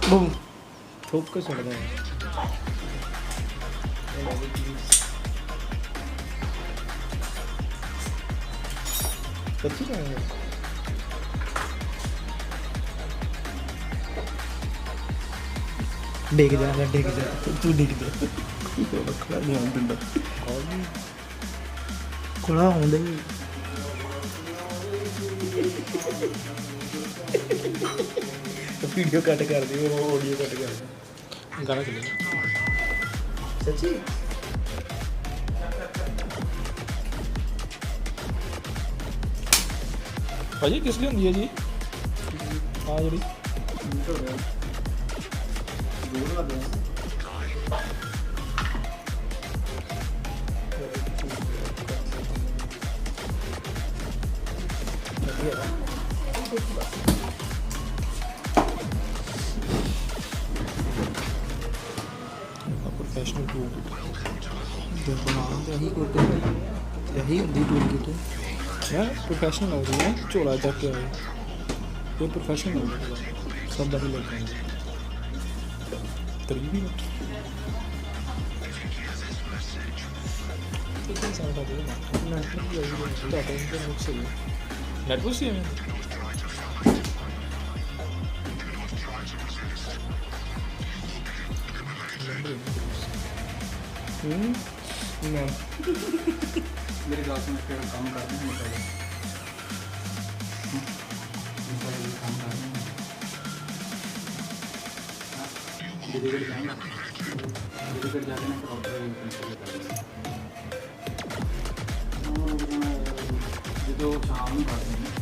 boom ਠੋਕ ਕੇ ਛੱਡਦਾ ਹੈ ਕੱਚੀ ਹੈ ਡਿੱਗ ਜਾ ਤੂੰ ਡਿੱਗ ਜਾ ਖੜਾ ਨਹੀਂ ਆਉਂਦਾ ਕੋਲਾ ਆਉਂਦੇ ਵੀਡੀਓ ਕੱਟ ਕਰ ਦੇ ਉਹ ਆਡੀਓ ਕੱਟ ਕਰ ਦੇ ਗਾਣਾ ਚੱਲੇਗਾ ਸੱਚੀ ਭਾਜੀ ਕਿਸ ਲਈ ਹੁੰਦੀ ਹੈ ਜੀ ਆ ਜਿਹੜੀ ਦੂਰ ਲਾ ਦੇ प्रोफेशनल टूल देखो ना यही कोई यही ਹੁੰਦੀ ਟੂਲ ਕਿਤੇ ਯਾਰ ਪ੍ਰੋਫੈਸ਼ਨਲ ਹੋ ਰਹੀ ਹੈ ਝੋਲਾ ਚੱਕ ਕੇ ਆਏ ਇਹ ਪ੍ਰੋਫੈਸ਼ਨਲ ਹੋ ਰਿਹਾ ਸਭ ਦਾ ਹੀ ਲੱਗਦਾ ਹੈ ਤਰੀਬੀ ਕਿੰਨਾ ਸਾਡਾ ਦੇ ਨਾ ਨੈਟਵਰਕ ਸੀ ਹੈ ना मेरे क्लास में काम करते हैं काम करते हैं डिलीवरी जाएंगे डिलीवरी जाके ना ऑर्डर जो शाम में करते हैं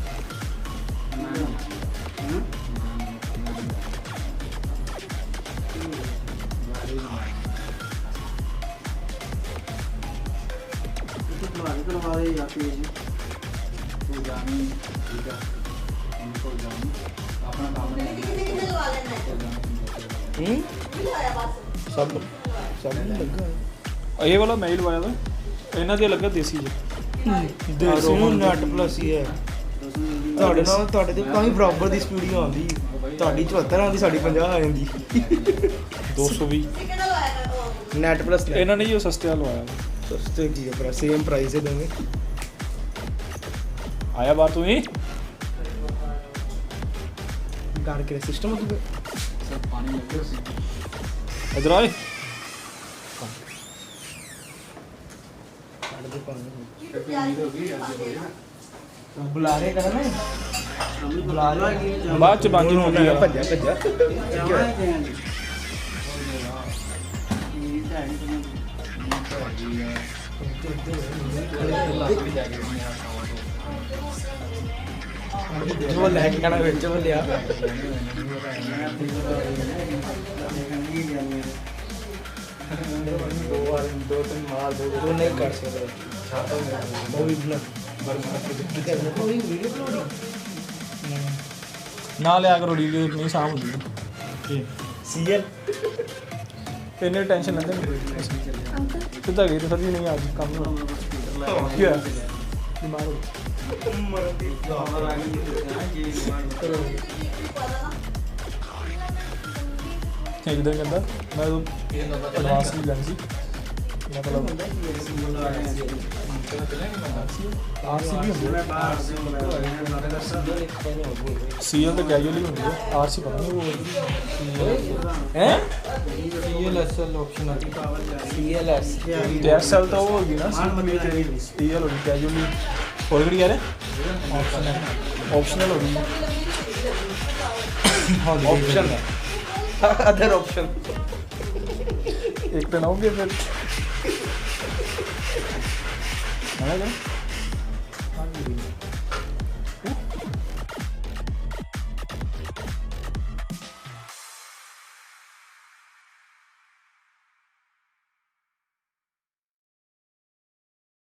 करवा दे या पेज तो जानी ठीक है उनको जानी अपना काम नहीं सब लगा ये वाला मैं ही लवाया था ਇਹਨਾਂ ਦੇ ਲੱਗਾ ਦੇਸੀ ਜੀ ਦੇਸੀ ਨੂੰ ਨੈਟ ਪਲੱਸ ਹੀ ਹੈ ਤੁਹਾਡੇ ਨਾਲ ਤੁਹਾਡੇ ਤੇ ਕਾਫੀ ਬਰਾਬਰ ਦੀ ਸਪੀਡ ਆਉਂਦੀ ਤੁਹਾਡੀ 74 ਆਉਂਦੀ ਸਾਡੀ 50 ਆ ਜਾਂਦੀ 220 ਨੈਟ ਪਲੱਸ ਇਹਨਾਂ ਨੇ ਹੀ ਉਹ ਸਸਤੇ ਲਵਾਇਆ सस्ते की है सेम प्राइस है दोनों आया बात हुई गाड़ के सिस्टम हो तो सब पानी लगे इधर आए बुला रहे कर ना बुला रहे बाद च बांझ होती है भज्जा वो लैके कहना बिच लिया दो तीन माल दो नहीं कर सकते ना लिया करो वीडियो नहीं शाम होती सीएल इन्ने टेंशन लेंदे सीधा गई तो सभी नहीं आज काम क्या बीमार हो एकदम कहता मैं तो एडवांस भी लेनी सी मतलब सीएल तो कैजुअली होंगी है आरसी पता नहीं वो हैं सीएलएसएल ऑप्शन आ गया सीएलएस टीएसएल तो वो होगी ना सीएल होगी कैजुअली और भी यार ऑप्शनल होगी ऑप्शन है अदर ऑप्शन एक तो ना होगी फिर है ना